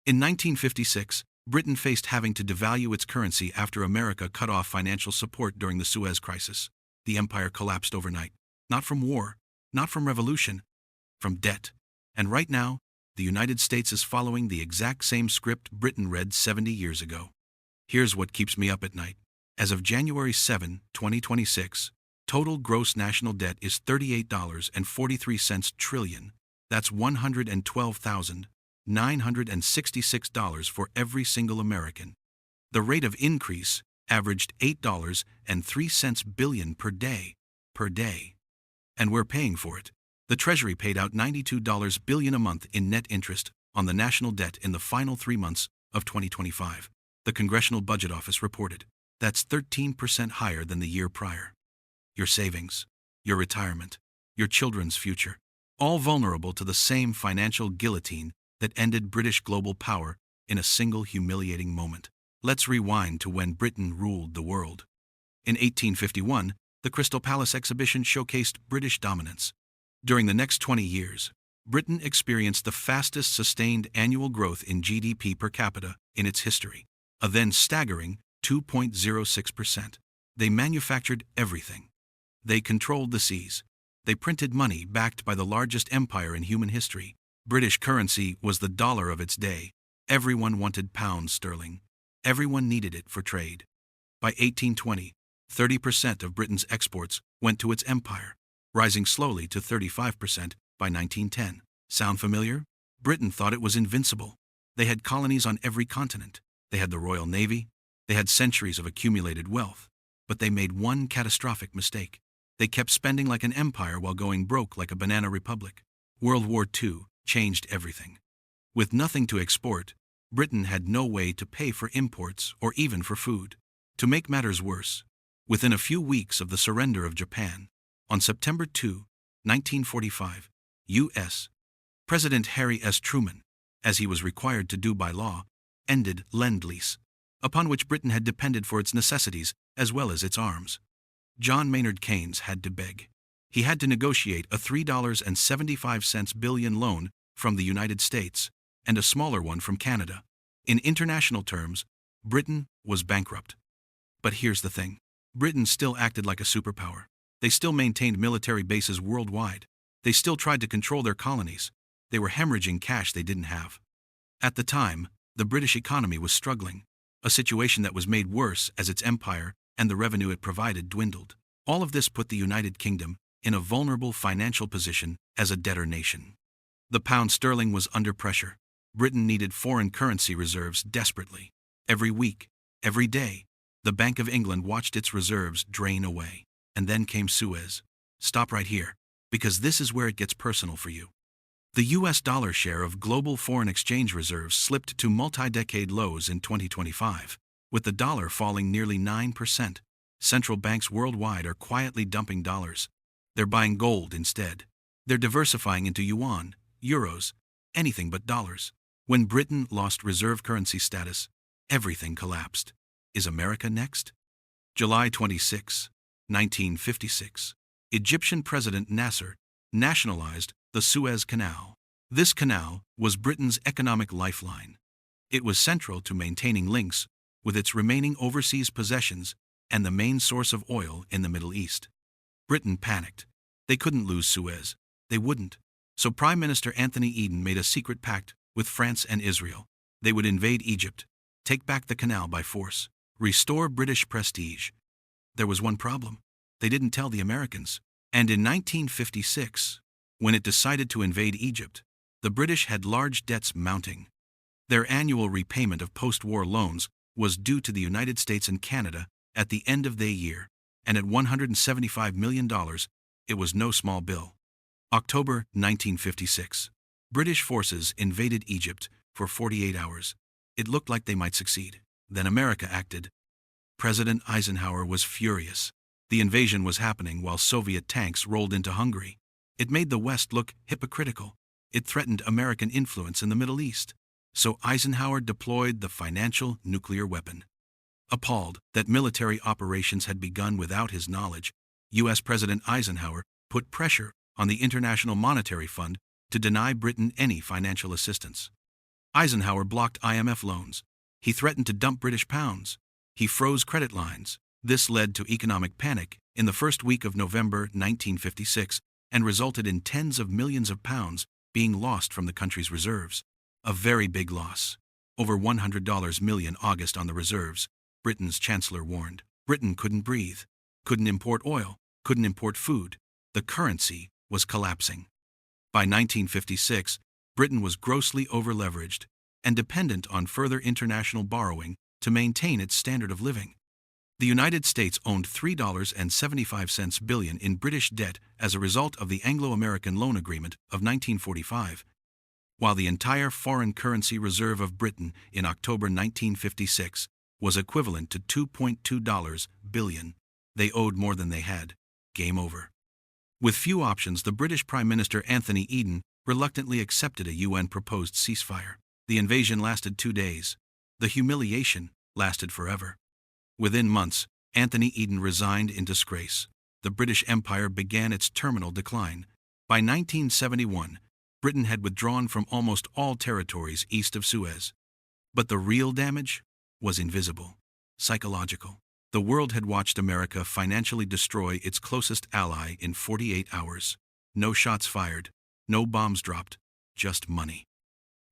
In 1956, Britain faced having to devalue its currency after America cut off financial support during the Suez Crisis. The empire collapsed overnight. Not from war, not from revolution, from debt. And right now, the United States is following the exact same script Britain read 70 years ago. Here's what keeps me up at night. As of January 7, 2026, total gross national debt is $38.43 trillion. That's $112,966 for every single American. The rate of increase averaged $8.03 billion per day. And we're paying for it. The Treasury paid out $92 billion a month in net interest on the national debt in the final 3 months of 2025. The Congressional Budget Office reported. That's 13% higher than the year prior. Your savings, your retirement, your children's future, all vulnerable to the same financial guillotine that ended British global power in a single humiliating moment. Let's rewind to when Britain ruled the world. In 1851, the Crystal Palace exhibition showcased British dominance. During the next 20 years, Britain experienced the fastest sustained annual growth in GDP per capita in its history, a then staggering 2.06%. They manufactured everything. They controlled the seas. They printed money backed by the largest empire in human history. British currency was the dollar of its day. Everyone wanted pounds sterling. Everyone needed it for trade. By 1820, 30% of Britain's exports went to its empire, rising slowly to 35% by 1910. Sound familiar? Britain thought it was invincible. They had colonies on every continent. They had the Royal Navy. They had centuries of accumulated wealth. But they made one catastrophic mistake. They kept spending like an empire while going broke like a banana republic. World War II changed everything. With nothing to export, Britain had no way to pay for imports or even for food. To make matters worse, within a few weeks of the surrender of Japan, on September 2, 1945, U.S. President Harry S. Truman, as he was required to do by law, ended Lend-Lease, upon which Britain had depended for its necessities as well as its arms. John Maynard Keynes had to beg. He had to negotiate a $3.75 billion loan from the United States and a smaller one from Canada. In international terms, Britain was bankrupt. But here's the thing. Britain still acted like a superpower. They still maintained military bases worldwide. They still tried to control their colonies. They were hemorrhaging cash they didn't have. At the time, the British economy was struggling, a situation that was made worse as its empire and the revenue it provided dwindled. All of this put the United Kingdom in a vulnerable financial position as a debtor nation. The pound sterling was under pressure. Britain needed foreign currency reserves desperately. Every week, every day, the Bank of England watched its reserves drain away. And then came Suez. Stop right here, because this is where it gets personal for you. The US dollar share of global foreign exchange reserves slipped to multi-decade lows in 2025, with the dollar falling nearly 9%. Central banks worldwide are quietly dumping dollars. They're buying gold instead. They're diversifying into yuan, euros, anything but dollars. When Britain lost reserve currency status, everything collapsed. Is America next? July 26, 1956. Egyptian President Nasser nationalized the Suez Canal. This canal was Britain's economic lifeline. It was central to maintaining links with its remaining overseas possessions and the main source of oil in the Middle East. Britain panicked. They couldn't lose Suez. They wouldn't. So Prime Minister Anthony Eden made a secret pact with France and Israel. They would invade Egypt, take back the canal by force, restore British prestige. There was one problem. They didn't tell the Americans. And in 1956, when it decided to invade Egypt, the British had large debts mounting. Their annual repayment of post-war loans was due to the United States and Canada at the end of the year, and at $175 million, it was no small bill. October 1956. British forces invaded Egypt for 48 hours. It looked like they might succeed. Then America acted. President Eisenhower was furious. The invasion was happening while Soviet tanks rolled into Hungary. It made the West look hypocritical. It threatened American influence in the Middle East. So Eisenhower deployed the financial nuclear weapon. Appalled that military operations had begun without his knowledge, U.S. President Eisenhower put pressure on the International Monetary Fund to deny Britain any financial assistance. Eisenhower blocked IMF loans. He threatened to dump British pounds. He froze credit lines. This led to economic panic in the first week of November 1956 and resulted in tens of millions of pounds being lost from the country's reserves. A very big loss. Over $100 million August on the reserves, Britain's chancellor warned. Britain couldn't breathe, couldn't import oil, couldn't import food. The currency was collapsing. By 1956, Britain was grossly over-leveraged and dependent on further international borrowing to maintain its standard of living. The United States owned $3.75 billion in British debt as a result of the Anglo-American Loan Agreement of 1945, while the entire foreign currency reserve of Britain in October 1956 was equivalent to $2.2 billion. They owed more than they had. Game over. With few options, the British Prime Minister Anthony Eden reluctantly accepted a UN-proposed ceasefire. The invasion lasted 2 days. The humiliation lasted forever. Within months, Anthony Eden resigned in disgrace. The British Empire began its terminal decline. By 1971, Britain had withdrawn from almost all territories east of Suez. But the real damage was invisible, psychological. The world had watched America financially destroy its closest ally in 48 hours. No shots fired, no bombs dropped, just money.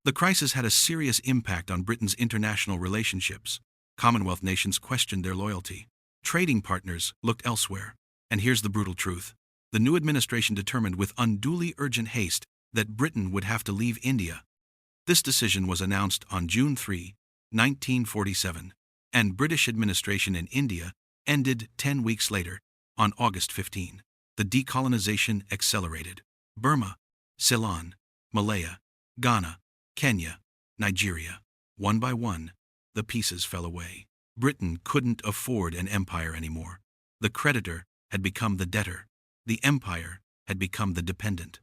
The crisis had a serious impact on Britain's international relationships. Commonwealth nations questioned their loyalty. Trading partners looked elsewhere. And here's the brutal truth. The new administration determined with unduly urgent haste that Britain would have to leave India. This decision was announced on June 3, 1947, and British administration in India ended 10 weeks later, on August 15. The decolonization accelerated. Burma, Ceylon, Malaya, Ghana, Kenya, Nigeria. One by one, the pieces fell away. Britain couldn't afford an empire anymore. The creditor had become the debtor. The empire had become the dependent.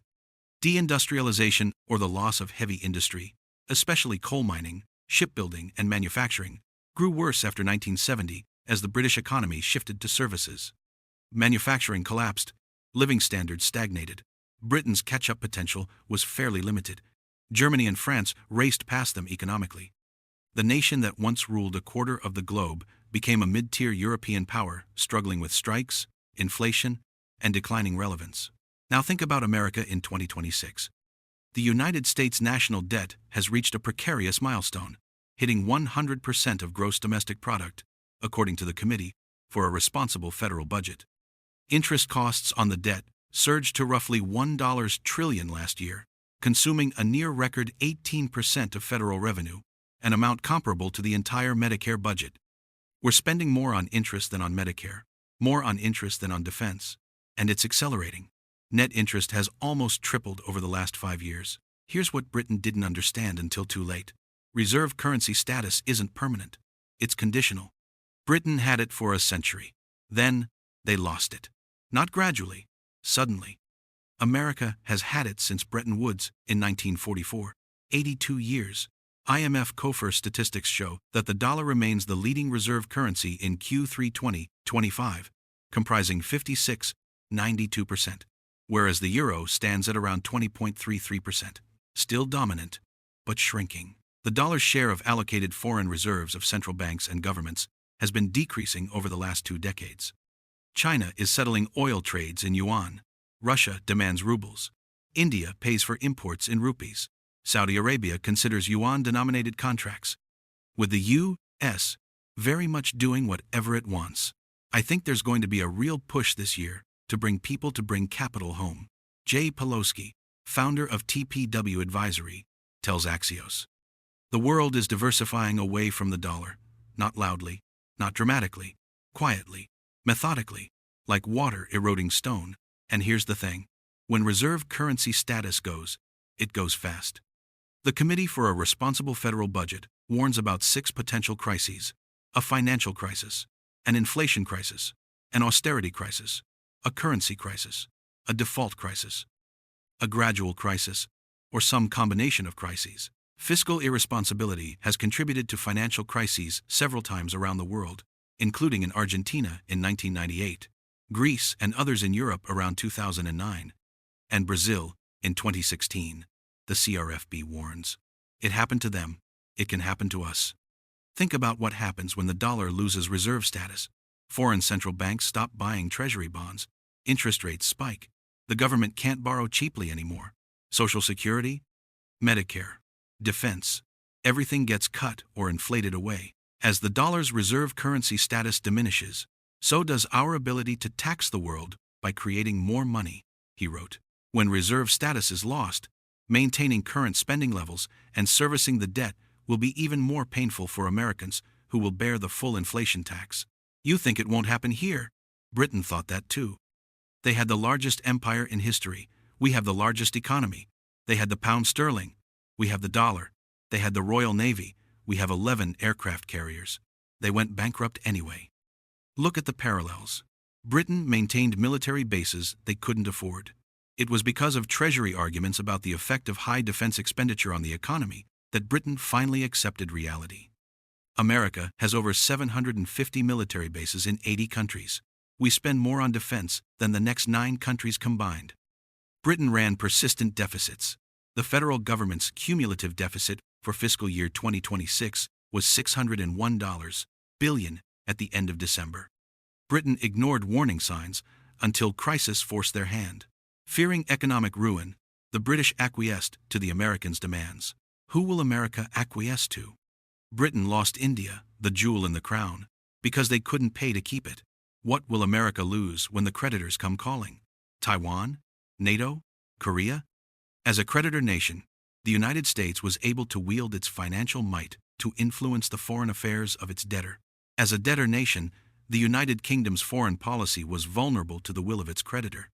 Deindustrialization, or the loss of heavy industry, especially coal mining, shipbuilding, and manufacturing, grew worse after 1970 as the British economy shifted to services. Manufacturing collapsed, living standards stagnated. Britain's catch-up potential was fairly limited. Germany and France raced past them economically. The nation that once ruled a quarter of the globe became a mid-tier European power, struggling with strikes, inflation, and declining relevance. Now think about America in 2026. The United States national debt has reached a precarious milestone, hitting 100% of gross domestic product, according to the Committee for a Responsible Federal Budget. Interest costs on the debt surged to roughly $1 trillion last year, consuming a near-record 18% of federal revenue, an amount comparable to the entire Medicare budget. We're spending more on interest than on Medicare, more on interest than on defense, and it's accelerating. Net interest has almost tripled over the last 5 years. Here's what Britain didn't understand until too late. Reserve currency status isn't permanent. It's conditional. Britain had it for a century. Then, they lost it. Not gradually, suddenly. America has had it since Bretton Woods in 1944. 82 years. IMF COFER statistics show that the dollar remains the leading reserve currency in Q3 2025, comprising 56.92%, whereas the euro stands at around 20.33%. Still dominant, but shrinking. The dollar's share of allocated foreign reserves of central banks and governments has been decreasing over the last 2 decades. China is settling oil trades in yuan. Russia demands rubles. India pays for imports in rupees. Saudi Arabia considers yuan-denominated contracts. With the U.S. very much doing whatever it wants. I think there's going to be a real push this year to bring capital home. Jay Pelosi, founder of TPW Advisory, tells Axios. The world is diversifying away from the dollar, not loudly, not dramatically, quietly, methodically, like water eroding stone. And here's the thing. When reserve currency status goes, it goes fast. The Committee for a Responsible Federal Budget warns about 6 potential crises: a financial crisis, an inflation crisis, an austerity crisis, a currency crisis, a default crisis, a gradual crisis, or some combination of crises. Fiscal irresponsibility has contributed to financial crises several times around the world, including in Argentina in 1998, Greece and others in Europe around 2009, and Brazil in 2016. The CRFB warns. It happened to them. It can happen to us. Think about what happens when the dollar loses reserve status. Foreign central banks stop buying treasury bonds. Interest rates spike. The government can't borrow cheaply anymore. Social Security, Medicare, defense, everything gets cut or inflated away. As the dollar's reserve currency status diminishes, so does our ability to tax the world by creating more money, he wrote. When reserve status is lost, maintaining current spending levels and servicing the debt will be even more painful for Americans who will bear the full inflation tax. You think it won't happen here? Britain thought that too. They had the largest empire in history. We have the largest economy. They had the pound sterling. We have the dollar. They had the Royal Navy. We have 11 aircraft carriers. They went bankrupt anyway. Look at the parallels. Britain maintained military bases they couldn't afford. It was because of Treasury arguments about the effect of high defense expenditure on the economy that Britain finally accepted reality. America has over 750 military bases in 80 countries. We spend more on defense than the next 9 countries combined. Britain ran persistent deficits. The federal government's cumulative deficit for fiscal year 2026 was $601 billion at the end of December. Britain ignored warning signs until crisis forced their hand. Fearing economic ruin, the British acquiesced to the Americans' demands. Who will America acquiesce to? Britain lost India, the jewel in the crown, because they couldn't pay to keep it. What will America lose when the creditors come calling? Taiwan? NATO? Korea? As a creditor nation, the United States was able to wield its financial might to influence the foreign affairs of its debtor. As a debtor nation, the United Kingdom's foreign policy was vulnerable to the will of its creditor.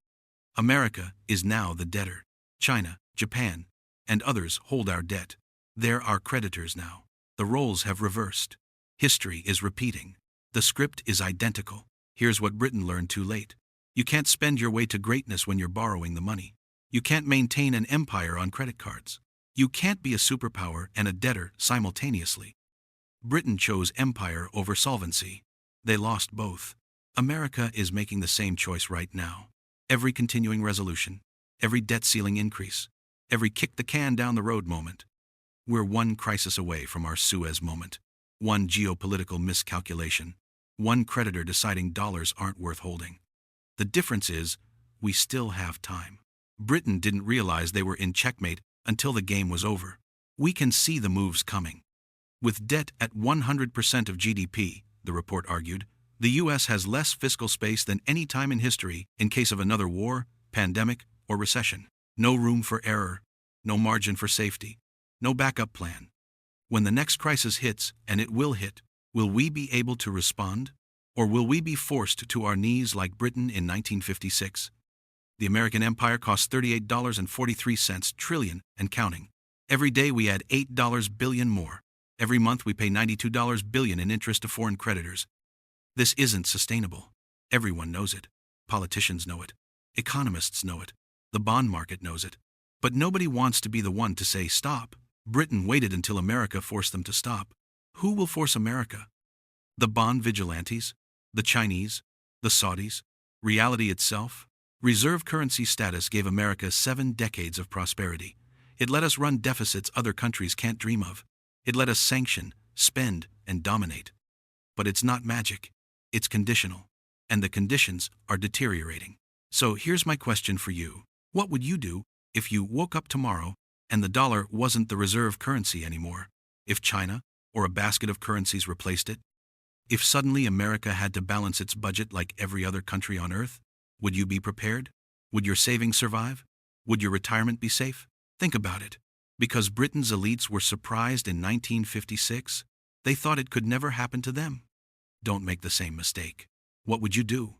America is now the debtor. China, Japan, and others hold our debt. They're our creditors now. The roles have reversed. History is repeating. The script is identical. Here's what Britain learned too late. You can't spend your way to greatness when you're borrowing the money. You can't maintain an empire on credit cards. You can't be a superpower and a debtor simultaneously. Britain chose empire over solvency. They lost both. America is making the same choice right now. Every continuing resolution, every debt ceiling increase, every kick the can down the road moment. We're one crisis away from our Suez moment, one geopolitical miscalculation, one creditor deciding dollars aren't worth holding. The difference is, we still have time. Britain didn't realize they were in checkmate until the game was over. We can see the moves coming. With debt at 100% of GDP, the report argued, the U.S. has less fiscal space than any time in history in case of another war, pandemic, or recession. No room for error, no margin for safety, no backup plan. When the next crisis hits, and it will hit, will we be able to respond? Or will we be forced to our knees like Britain in 1956? The American empire cost $38.43 trillion and counting. Every day we add $8 billion more. Every month we pay $92 billion in interest to foreign creditors. This isn't sustainable. Everyone knows it. Politicians know it. Economists know it. The bond market knows it. But nobody wants to be the one to say stop. Britain waited until America forced them to stop. Who will force America? The bond vigilantes? The Chinese? The Saudis? Reality itself? Reserve currency status gave America 7 decades of prosperity. It let us run deficits other countries can't dream of. It let us sanction, spend, and dominate. But it's not magic. It's conditional. And the conditions are deteriorating. So here's my question for you. What would you do if you woke up tomorrow and the dollar wasn't the reserve currency anymore? If China or a basket of currencies replaced it? If suddenly America had to balance its budget like every other country on earth? Would you be prepared? Would your savings survive? Would your retirement be safe? Think about it. Because Britain's elites were surprised in 1956, they thought it could never happen to them. Don't make the same mistake. What would you do?